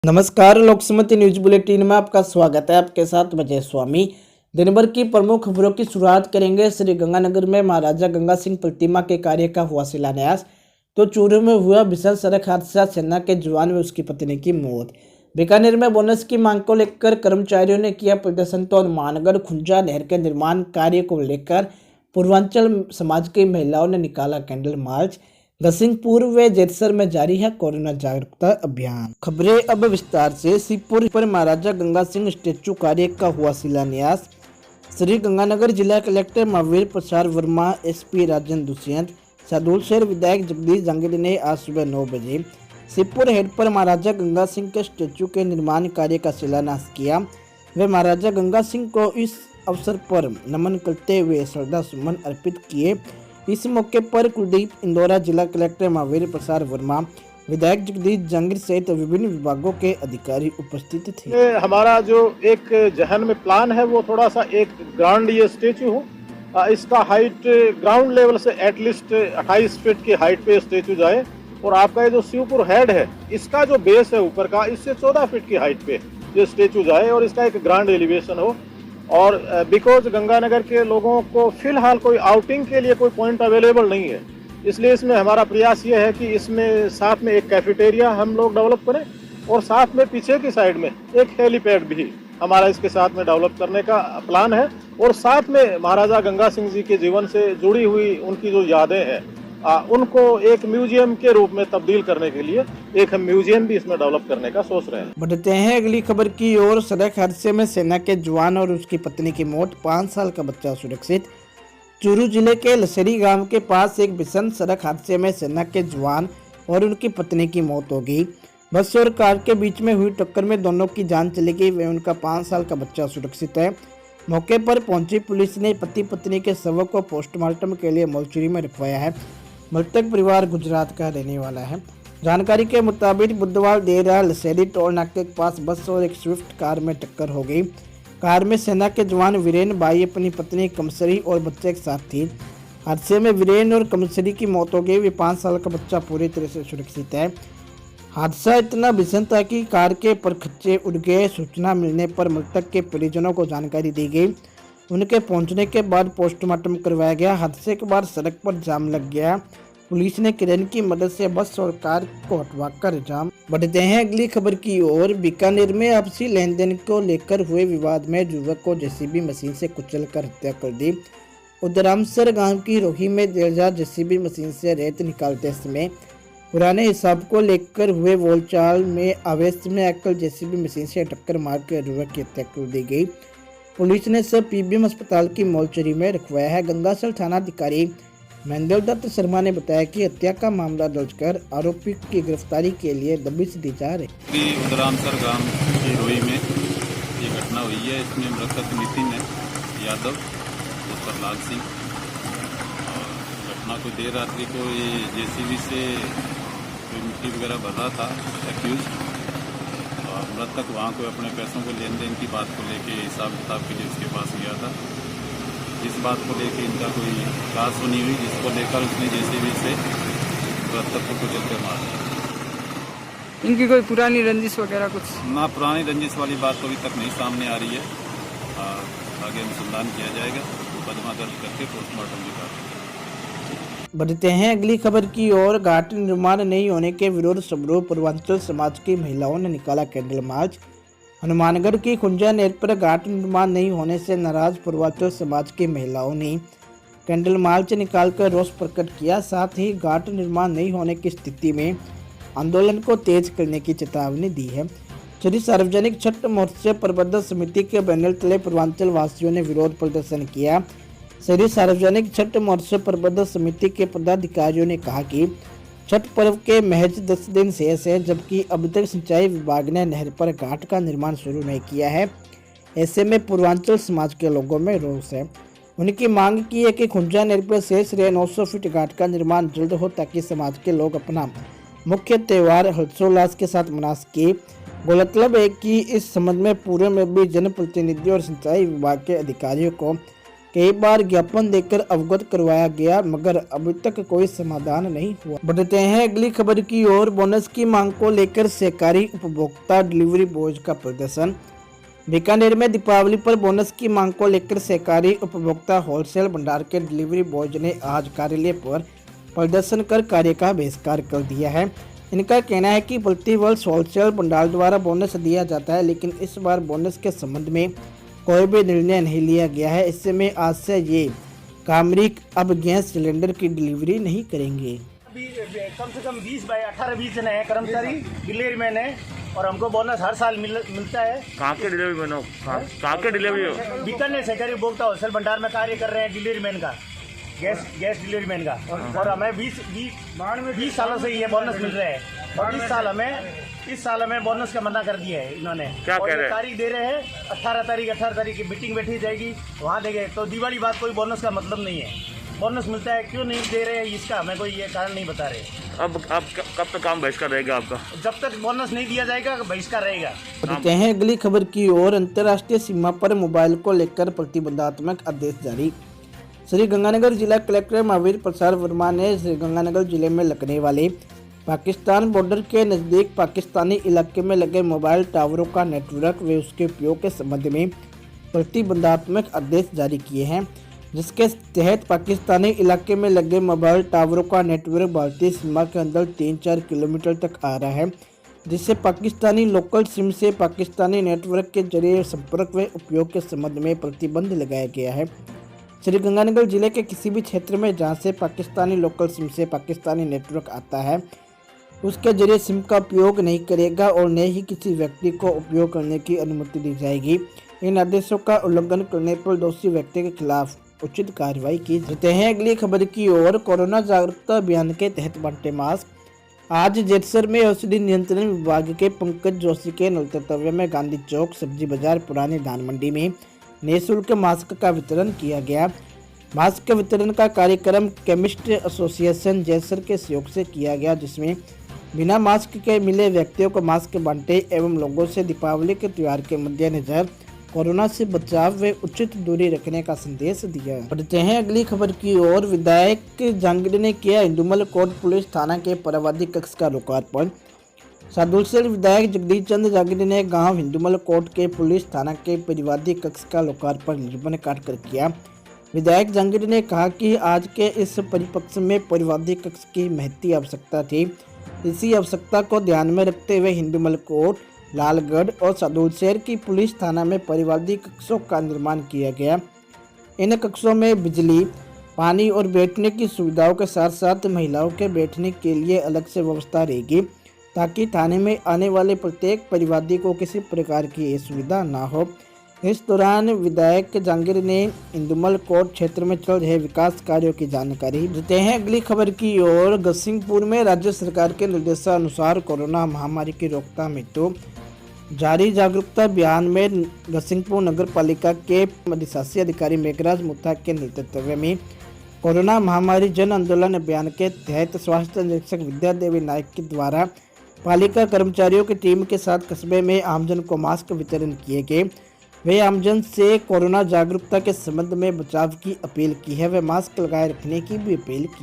नमस्कार, लोकसमति news bulletin में आपका स्वागत है। आपके साथ विजय स्वामी। दिन भर की प्रमुख खबरों की शुरुआत करेंगे। श्री गंगानगर में महाराजा गंगा सिंह प्रतिमा के कार्य का हुआ शिलान्यास। तो चूरू में हुआ भीषण सड़क हादसा, सेना के जवान व उसकी पत्नी की मौत। बीकानेर में बोनस की मांग को लेकर कर्मचारियों ने किया प्रदर्शन। तो हनुमानगढ़ खुंजा नहर के निर्माण कार्य को लेकर पूर्वांचल समाज की महिलाओं ने निकाला कैंडल मार्च। गसिंगपुर व जेतसर में जारी है कोरोना जागरूकता अभियान। खबरें अब विस्तार से। शिवपुर पर महाराजा गंगा सिंह स्टेचू कार्य का हुआ शिलान्यास। श्री गंगानगर जिला कलेक्टर महावीर प्रसाद वर्मा, एसपी राजेंद्र दुष्यंत, सादुल शहर विधायक जगदीश जंगली ने आज सुबह 9 बजे शिवपुर हेड पर महाराजा गंगा सिंह के स्टेचू के निर्माण कार्य का शिलान्यास किया। वे महाराजा गंगा सिंह को इस अवसर पर नमन करते हुए श्रद्धा सुमन अर्पित किए। इस मौके पर कुलदीप इंदौरा, जिला कलेक्टर महावीर प्रसाद वर्मा, विधायक जगदीश जंगीर सहित विभिन्न विभागों के अधिकारी उपस्थित थे। हमारा जो एक जहन में प्लान है वो थोड़ा सा एक ग्राउंड ये स्टेचू हो, इसका हाइट ग्राउंड लेवल से एटलीस्ट 28 फीट की हाइट पे स्टेचू जाए। और आपका ये जो शिवपुर हेड है, इसका जो बेस है ऊपर का, इससे 14 फीट की हाइट पे ये स्टेचू जाए और इसका एक ग्रांड एलिवेशन हो। और बिकॉज गंगानगर के लोगों को फिलहाल कोई आउटिंग के लिए कोई पॉइंट अवेलेबल नहीं है, इसलिए इसमें हमारा प्रयास ये है कि इसमें साथ में एक कैफेटेरिया हम लोग डेवलप करें और साथ में पीछे की साइड में एक हेलीपैड भी हमारा इसके साथ में डेवलप करने का प्लान है। और साथ में महाराजा गंगा सिंह जी के जीवन से जुड़ी हुई उनकी जो यादें हैं, उनको एक म्यूजियम के रूप में तब्दील करने के लिए एक हम म्यूजियम भी इसमें डेवलप करने का सोच रहे हैं। बढ़ते हैं अगली खबर की ओर। सड़क हादसे में सेना के जवान और उसकी पत्नी की मौत, 5 साल का बच्चा सुरक्षित। चूरू जिले के लसरी गांव के पास एक भीषण सड़क हादसे में सेना के जवान और उनकी पत्नी की मौत हो गई। बस और कार के बीच में हुई टक्कर में दोनों की जान चली गई व उनका 5 साल का बच्चा सुरक्षित है। मौके पर पहुंची पुलिस ने पति पत्नी के शवों को पोस्टमार्टम के लिए मोर्चरी में रखवाया है। मृतक परिवार गुजरात का रहने वाला है। जानकारी के मुताबिक बुधवार देर रात लसेरी टोल नाके के पास बस और एक स्विफ्ट कार में टक्कर हो गई। कार में सेना के जवान वीरेन भाई, अपनी पत्नी कमसरी और बच्चे के साथ थी। हादसे में वीरेन और कमसरी की मौत हो गई। वे 5 साल का बच्चा पूरी तरह से सुरक्षित है। हादसा इतना भीषण था कि कार के परखच्चे उड़ गए। सूचना मिलने पर मृतक के परिजनों को जानकारी दी गई। उनके पहुंचने के बाद पोस्टमार्टम करवाया गया। हादसे के बाद सड़क पर जाम लग गया। पुलिस ने क्रेन की मदद से बस और कार को हटवाकर जाम। बढ़ते हैं अगली खबर की ओर। बीकानेर में आपसी लेन देन को लेकर हुए विवाद में युवक को जेसीबी मशीन से कुचलकर हत्या कर दी। उधरामसर गांव की रोही में देर रात जेसीबी मशीन से रेत निकालते समय पुराने हिसाब को लेकर हुए बोलचाल में आवेश में आकर जेसीबी मशीन से टक्कर मारकर युवक की हत्या कर दी गई। पुलिस ने सब पीबीएम अस्पताल की मोर्चरी में रखवाया है। गंगासर थाना अधिकारी महेंद्र दत्त शर्मा ने बताया कि हत्या का मामला दर्ज कर आरोपी की गिरफ्तारी के लिए दबिश दी जा रही। उधरामसर गांव की रोई में ये घटना हुई है। इसमें मृतक नितिन यादव और लाल सिंह। घटना को देर रात्रि को ये जेसीबी से मिट्टी वगैरह भर रहा था एक्यूज। मृतक वहाँ को अपने पैसों को लेन देन की बात को लेके हिसाब किताब के लिए उसके पास गया था। इस बात को लेके इनका कोई खास सुनी हुई, जिसको लेकर उसने जेसीबी से मृतक को कुचलकर मार दिया। इनकी कोई पुरानी रंजिश वगैरह कुछ? ना, पुरानी रंजिश वाली बात तो अभी तक नहीं सामने आ रही है। आगे अनुसंधान किया जाएगा, मुकदमा दर्ज करके पोस्टमार्टम भी करेंगे। बढ़ते हैं अगली खबर की ओर। घाट निर्माण नहीं होने के विरोध समारोह, पूर्वांचल समाज की महिलाओं ने निकाला कैंडल मार्च। हनुमानगढ़ की खुंजा नहर पर घाट निर्माण नहीं होने से नाराज पूर्वांचल समाज की महिलाओं ने कैंडल मार्च निकालकर रोष प्रकट किया। साथ ही घाट निर्माण नहीं होने की स्थिति में आंदोलन को तेज करने की चेतावनी दी है। श्री सार्वजनिक छठ महोत्सव प्रबंधक समिति के बैनर तले पूर्वांचल वासियों ने विरोध प्रदर्शन किया। श्री सार्वजनिक छठ महोत्सव प्रबंधक समिति के पदाधिकारियों ने कहा कि छठ पर्व के महज 10 दिन शेष है, जबकि अब तक सिंचाई विभाग ने नहर पर घाट का निर्माण शुरू नहीं किया है। ऐसे में पूर्वांचल समाज के लोगों में रोष है। उनकी मांग की है कि खुंजा नहर पर शेष रहे 900 फीट घाट का निर्माण जल्द हो, ताकि समाज के लोग अपना मुख्य त्यौहार हर्षोल्लास के साथ मना सके। गौरतलब है कि इस संबंध में पूर्व में भी जनप्रतिनिधियों और सिंचाई विभाग के अधिकारियों को कई बार ज्ञापन देकर अवगत करवाया गया मगर अभी तक कोई समाधान नहीं हुआ। बढ़ते हैं अगली खबर की ओर। बोनस की मांग को लेकर सहकारी उपभोक्ता डिलीवरी बॉयज का प्रदर्शन। बीकानेर में दीपावली पर बोनस की मांग को लेकर सहकारी उपभोक्ता होलसेल भंडार के डिलीवरी बॉयज ने आज कार्यालय पर प्रदर्शन कर कार्य का बहिष्कार कर दिया है। इनका कहना है कि प्रतिवर्ष होलसेल भंडार द्वारा बोनस दिया जाता है, लेकिन इस बार बोनस के संबंध में कोई भी निर्णय नहीं लिया गया है। इससे में आज से ये कामरिक अब गैस सिलेंडर की डिलीवरी नहीं करेंगे। अभी कम से कम 18-20 जने हैं कर्मचारी डिलीवरी मैन है और हमको बोनस हर साल मिलता है। कहाँ के डिलीवरी मैन हो? कहाँ के डिलीवरी हो? बीकानेर सहकारी उपभोक्ता होलसेल भंडार में कार्य कर रहे हैं डिलीवरी मैन का, गैस डिलीवरी मैन का। और हमें 20 सालों से ये बोनस मिल रहा है और इस साल हमें बोनस का मना कर दिया है इन्होंने। क्या कह रहे हैं? तारीख दे रहे हैं 18 तारीख की मीटिंग बैठी जाएगी, वहाँ देंगे। तो दिवाली बाद कोई बोनस का मतलब नहीं है। बोनस मिलता है, क्यों नहीं दे रहे हैं इसका हमें कोई ये कारण नहीं बता रहे। अब कब तक काम बहिष्कार रहेगा आपका? जब तक बोनस नहीं दिया जाएगा बहिष्कार रहेगा। बढ़ते हैं अगली खबर की ओर। अंतर्राष्ट्रीय सीमा पर मोबाइल को लेकर प्रतिबंधात्मक आदेश जारी। श्री गंगानगर जिला कलेक्टर महावीर प्रसाद वर्मा ने श्री गंगानगर जिले में लगने वाले पाकिस्तान बॉर्डर के नज़दीक पाकिस्तानी इलाके में लगे मोबाइल टावरों का नेटवर्क व उसके उपयोग के संबंध में प्रतिबंधात्मक आदेश जारी किए हैं, जिसके तहत पाकिस्तानी इलाके में लगे मोबाइल टावरों का नेटवर्क भारतीय सीमा के अंदर 3-4 किलोमीटर तक आ रहा है, जिससे पाकिस्तानी लोकल सिम से पाकिस्तानी नेटवर्क के जरिए संपर्क व उपयोग के संबंध में प्रतिबंध लगाया गया है। श्री गंगानगर जिले के किसी भी क्षेत्र में जहां से पाकिस्तानी लोकल सिम से पाकिस्तानी नेटवर्क आता है, उसके जरिए सिम का उपयोग नहीं करेगा और न ही किसी व्यक्ति को उपयोग करने की अनुमति दी जाएगी। इन आदेशों का उल्लंघन करने पर दोषी व्यक्ति के खिलाफ उचित कार्रवाई की जाती है। अगली खबर की ओर। कोरोना जागरूकता अभियान के तहत बांटे मास्क। आज जेतसर में औषधि नियंत्रण विभाग के पंकज जोशी के नेतृत्व में गांधी चौक सब्जी बाजार पुरानी धान मंडी में निःशुल्क मास्क का वितरण किया गया। मास्क के वितरण का कार्यक्रम केमिस्ट एसोसिएशन जेतसर के सहयोग से किया गया, जिसमें बिना मास्क के मिले व्यक्तियों को मास्क बांटे एवं लोगों से दीपावली के त्यौहार के मद्देनजर कोरोना से बचाव व उचित दूरी रखने का संदेश दिया। बढ़ते हैं अगली खबर की ओर। विधायक जहांगीर ने किया इंदुमल कोट पुलिस थाना के परिवादी कक्ष का लोकार्पण। सादुलसेल विधायक जगदीश चंद्र जहांगीर ने गांव इंदुमल कोट के पुलिस थाना के परिवादी कक्ष का लोकार्पण रिबन काट कर किया। विधायक जहांगीर ने कहा कि आज के इस परिपक्ष में परिवादी कक्ष की महती आवश्यकता थी। इसी आवश्यकता को ध्यान में रखते हुए इंदुमल कोट, लालगढ़ और सादुलसेल की पुलिस थाना में परिवादी कक्षों का निर्माण किया गया। इन कक्षों में बिजली, पानी और बैठने की सुविधाओं के साथ साथ महिलाओं के बैठने के लिए अलग से व्यवस्था रहेगी, ताकि थाने में आने वाले प्रत्येक परिवादी को किसी प्रकार की असुविधा ना हो। इस दौरान विधायक जहांगीर ने इंदुमल कोट क्षेत्र में चल रहे विकास कार्यों की जानकारी देते हैं। अगली खबर की ओर। गसिंगपुर में राज्य सरकार के निर्देशानुसार कोरोना महामारी की रोकथाम हेतु जारी जागरूकता अभियान में गसिंगपुर नगर पालिका के अधिशासी अधिकारी मेघराज मुथा के नेतृत्व में कोरोना महामारी जन आंदोलन अभियान के तहत स्वास्थ्य निरीक्षक विद्या देवी नायक के द्वारा पालिका कर्मचारियों की टीम के साथ कस्बे में आमजन को मास्क वितरण किए गए। वे आमजन से कोरोना जागरूकता के संबंध में बचाव की अपील की है व मास्क लगाए रखने की भी अपील की।